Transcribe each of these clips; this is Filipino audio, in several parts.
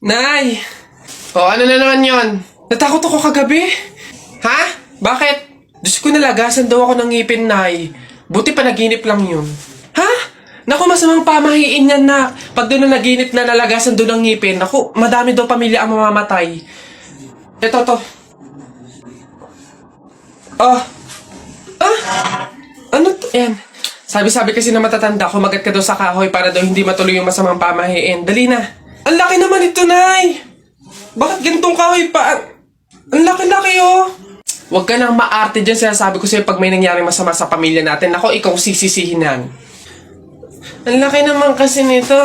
Nay! Ano na naman yon? Natakot ako kagabi. Ha? Bakit? Diyos ko, nalagasan daw ako ng ngipin, Nay. Buti panaginip lang yun. Ha? Naku, masamang pamahiin yan, na. Pag doon na naginip na nalagasan doon ng ngipin, naku, madami daw pamilya ang mamamatay. Ito, to. Oh. Ah? Ano to? Ayan. Sabi-sabi kasi na matatanda, kumagat ka daw sa kahoy para daw hindi matuloy yung masamang pamahiin. Dali na. Ang laki naman ito, Nay! Bakit ganitong kahoy pa? Ang laki-laki, oh! Huwag ka nang maarte dyan. Sinasabi ko sa'yo pag may nangyaring masama sa pamilya natin. Ako, ikaw sisisihin yan. Ang laki naman kasi nito.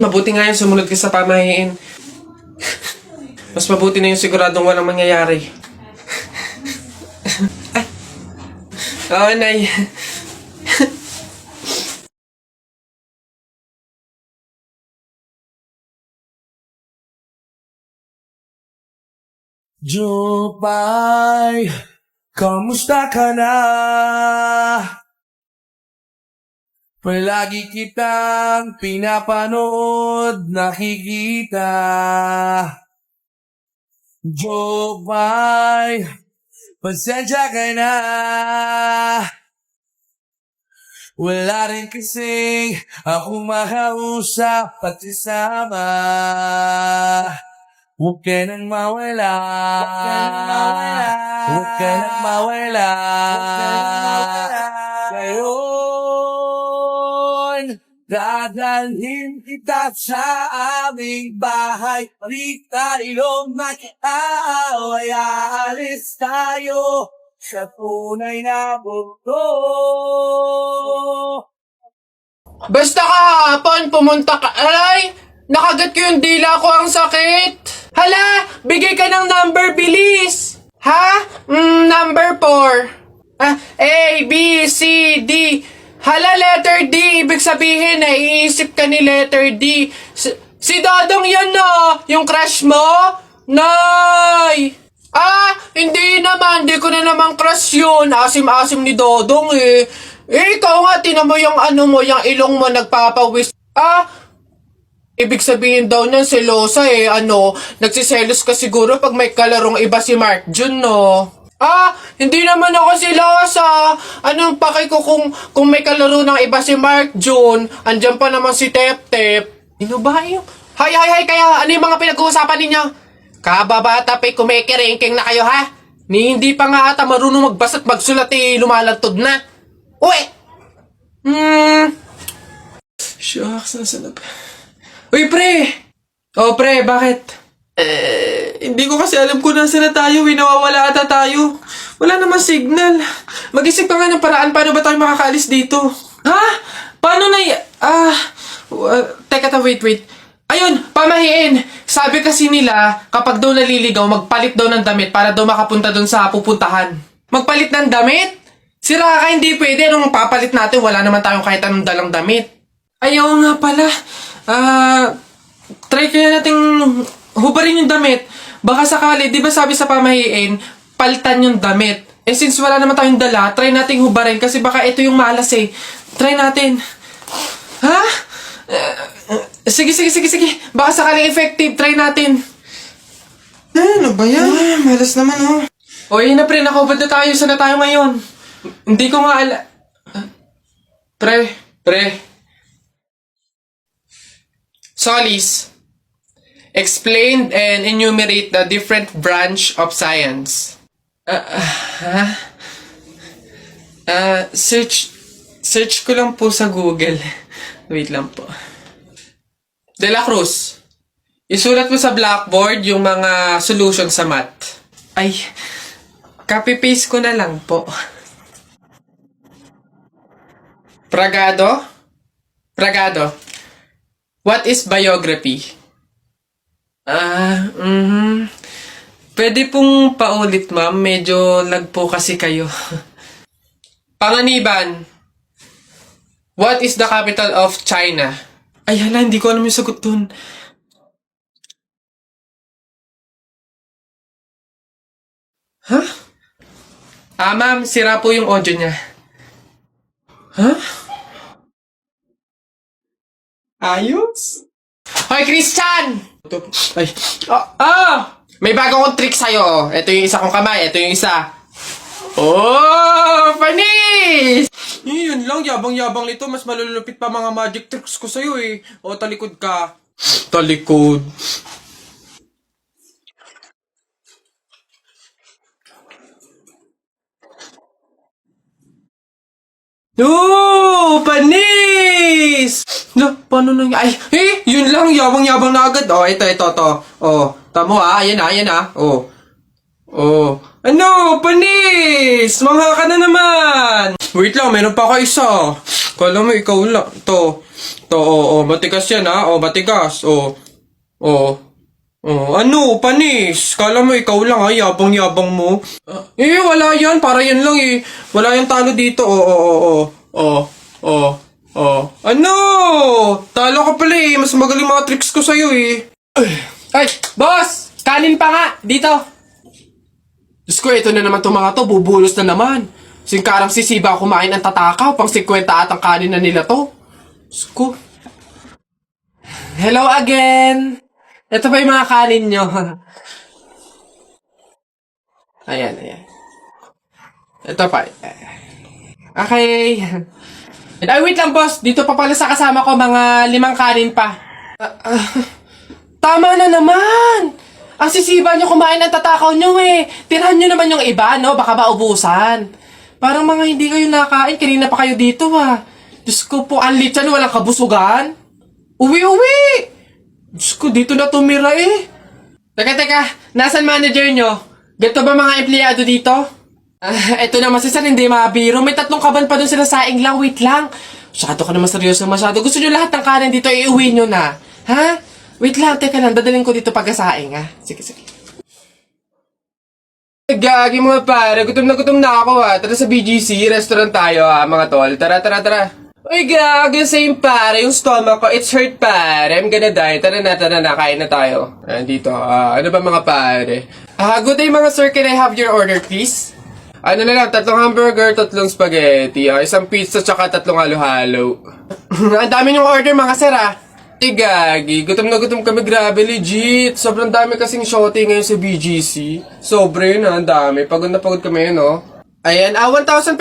Mabuti nga yung sumunod ka sa pamahiin. Mas mabuti na yung siguradong walang mangyayari. Oo, Nay. Jupay, kamusta ka na? Palagi kitang pinapanood, nakikita. Jupay, pasensya ka na. Wala rin kasing akong makausap at isama. Huwag ka nang mawala. Huwag ka nang mawala. Ngayon, dadalhin kita sa aming bahay. Balik tayo mag-aaway. Aalis tayo sa tunay na mundo. Basta kahapon, pumunta ka. Ay! Nakagat ko yung dila ko, ang sakit. Hala! Bigay ka ng number, bilis! Ha? Number 4. A, B, C, D. Hala, letter D. Ibig sabihin, iisip ka ni letter D. Si Dodong yan, no? Yung crush mo? Nay! Hindi naman. Hindi ko na naman crush yun. Asim-asim ni Dodong, eh. Ikaw nga, tinan mo yung yung ilong mo nagpapawis. Ibig sabihin daw niyan, selosa eh. Nagsiselos ka siguro pag may kalarong iba si Mark Jun, no? Hindi naman ako selosa. Anong paki ko kung may kalaro ng iba si Mark Jun? Andyan pa naman si Tep Tep. Ano ba yung? Hay, kaya ano yung mga pinag-uusapan ninyo? Kababata pa'y kumikiringking na kayo, ha? Hindi pa nga ata marunong magbasa at magsulat lumalantod na. Uy! Shucks, nasa na ba? Uy, pre! Pre, bakit? Hindi ko kasi alam kung nasa na tayo. Nawawala ata tayo. Wala namang signal. Mag-isip ka nga ng paraan paano ba tayo makakaalis dito. Ha? Paano na teka, wait. Ayun, pamahiin. Sabi kasi nila, kapag daw naliligaw, magpalit daw ng damit para daw makapunta doon sa pupuntahan. Magpalit ng damit? Sira ka, hindi pwede. Anong papalit natin? Wala naman tayong kahit anong dalang damit. Ayaw nga pala. Try kaya nating hubarin yung damit. Baka sakali, di ba sabi sa pamahiin, palitan yung damit. Since wala naman tayong dala, try nating hubarin kasi baka ito yung malas eh. Try natin. Ha? Sige. Baka sakali effective, try natin. Ano ba yan? Malas naman, oh. Yun na, pre, nakahubad na tayo. Saan na tayo ngayon? Hindi ko nga Pre. Solis, explain and enumerate the different branch of science. Search ko lang po sa Google. Wait lang po. De La Cruz, isulat mo sa blackboard yung mga solution sa math. Ay, copy-paste ko na lang po. Pragado, what is biography? Pwede pong paulit, ma'am. Medyo lag po kasi kayo. Panganiban, what is the capital of China? Ay, hala, hindi ko alam yung sagot dun. Ha? Ma'am, sira po yung audio niya. Ha? Ayos. Hoy, Christian! Ay, May bago akong trick sa'yo. Ito yung isa kong kamay, ito yung isa. Oh, panis! yun lang, yabang-yabang nito. Mas malulupit pa mga magic tricks ko sa'yo eh. O, talikod ka. Talikod. Oh, panis! Na, paano nang... Ay, Yun lang, yabang-yabang na agad. Oh, ito. Oh, tamo ayan na. Oh. Ano, panis! Mangha ka na naman! Wait lang, meron pa ako isa. Kala mo, ikaw lang. Matigas yan ha. Oh, matigas. Ano, panis? Kala mo, ikaw lang ha. Yabang-yabang mo. Wala yan. Para yan lang eh. Wala yung talo dito. Ano? Talo ka pala eh. Mas magaling mga tricks ko sa'yo eh. ay, boss! Kanin pa nga, dito. Diyos ko, ito na naman itong mga to. Bubulos na naman. Singkarang sisiba kumain ang tatakaw. Pang 50 at ang kanin na nila to. Diyos ko. Hello again. Ito pa yung mga kanin nyo. Ayan. Ito pa. Okay. Ay, wait lang, boss. Dito pa pala sa kasama ko, mga 5 kanin pa. Tama na naman! Ang sisiba nyo kumain ang tatakaw nyo eh. Tirahan nyo naman yung iba, no? Baka maubusan. Parang mga hindi kayo nakain. Kanina pa kayo dito, ha? Diyos ko po, ang litsan, walang kabusugan. Uwi! Diyos ko, dito na tumira eh. Teka. Nasaan manager nyo? Ganito ba mga empleyado dito? Eto naman si Sir, hindi mabiro. May 3 kaban pa dun sila saing lang. Wait lang. Masyado ka naman seryoso masyado. Gusto nyo lahat ng kanin dito, iuwi nyo na. Ha? Wait lang, teka lang. Dadaling ko dito pagkasaing, ha? Sige. Gagi mga pare. Gutom na ako, ha? Tara sa BGC. Restaurant tayo, ha, mga tol. Tara. Uy, gagi. Same, pare. Yung stomach ko, it's hurt, pare. I'm gonna die. Tara na. Kain na tayo. Dito. Ano ba, mga pare? Good day, mga sir. Can I have your order, please? Ano na lang, 3 hamburger, 3 spaghetti, 1 pizza, tsaka 3 halo-halo. Ang dami yung order, mga sir, ha? Gagi, gutom na gutom kami, grabe, legit. Sobrang dami kasing shorty ngayon sa BGC. Sobre yun, ang dami. Pagod na pagod kami yun, no? Ayan, 1,530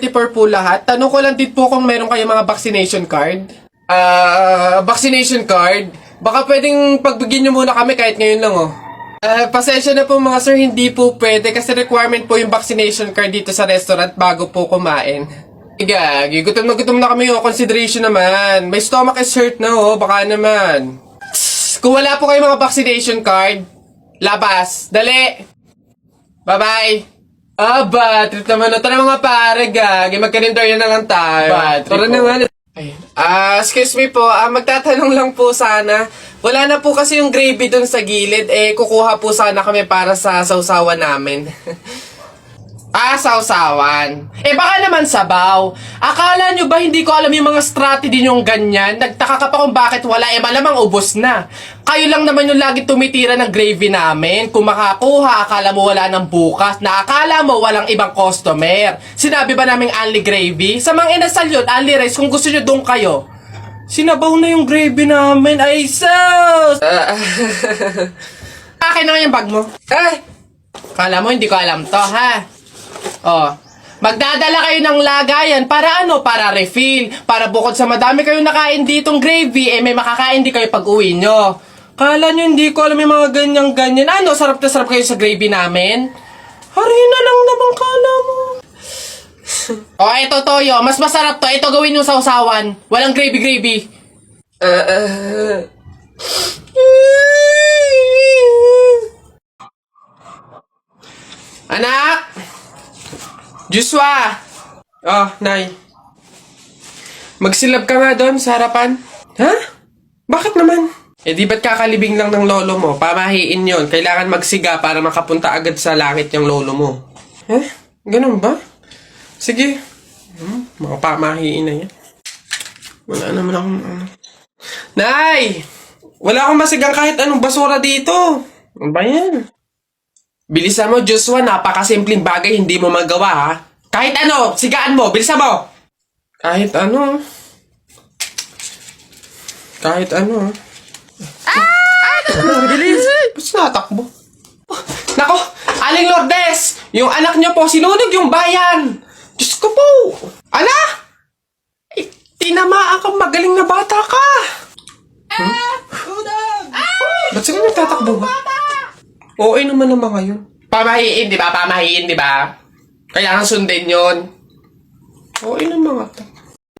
per po lahat. Tanong ko lang din po kung meron kayo mga vaccination card. Vaccination card? Baka pwedeng pagbigyan nyo muna kami kahit ngayon lang, oh. Pasensya na po mga sir, hindi po pwede kasi requirement po yung vaccination card dito sa restaurant bago po kumain. Gagi, gutom na kami, oh. Consideration naman. My stomach is hurt na, oh. Baka naman. Kung wala po kayo mga vaccination card, labas. Dali. Bye-bye. Bad trip naman. Tara mga pare, gagi. Magkalendar na lang tayo. Tara naman. Excuse me po. Magtatanong lang po sana. Wala na po kasi yung gravy dun sa gilid. Kukuha po sana kami para sa sausawan namin. Sausawan. Baka naman sabaw. Akala nyo ba hindi ko alam yung mga strategy nyong ganyan? Nagtaka ka pa kung bakit wala. Malamang ubos na. Kayo lang naman yung lagi tumitira ng gravy namin. Kung makakuha, akala mo wala ng bukas. Na akala mo walang ibang customer. Sinabi ba naming only gravy? Sa mga inasal yun, only rice. Kung gusto nyo doon kayo. Sinabaw na yung gravy namin. Ay, sus! Akin na yung bag mo. Kala mo hindi ko alam to, ha? Magdadala kayo ng lagayan para ano? Para refill. Para bukod sa madami kayong nakain ditong gravy, may makakain di kayo pag uwi nyo. Kala nyo hindi ko alam yung mga ganyan-ganyan. Ano? Sarap na sarap kayo sa gravy namin? Harina lang naman kala mo. Ito toyo. Mas masarap to. Ito gawin yung sausawan. Walang gravy. Anak! Joshua! Nay. Magsilab ka nga doon sa harapan. Ha? Bakit naman? Di ba't kakalibing lang ng lolo mo? Pamahiin yon. Kailangan magsiga para makapunta agad sa langit yung lolo mo. Ganun ba? Sige. Mga pamahiin na yan. Wala naman akong Nay! Wala akong masigang kahit anong basura dito. Ano ba yan? Bilisan mo, Joshua. Napakasimpleng bagay, hindi mo magawa, ha? Kahit ano, sigaan mo. Bilisan mo. Kahit ano. Kahit ano. Bilis! Ba't natakbo? Nako, Aling Lourdes! Yung anak niyo po, sinunog yung bayan! Diyos ko po! Ala! Eh, tinamaan kang magaling na bata ka! Ba't sila nagtatakbo ba? Oo naman ang mga yun. Pamahiin, di ba? Pamahiin, di ba? Kaya ang sundin yun. Oo ng mga to.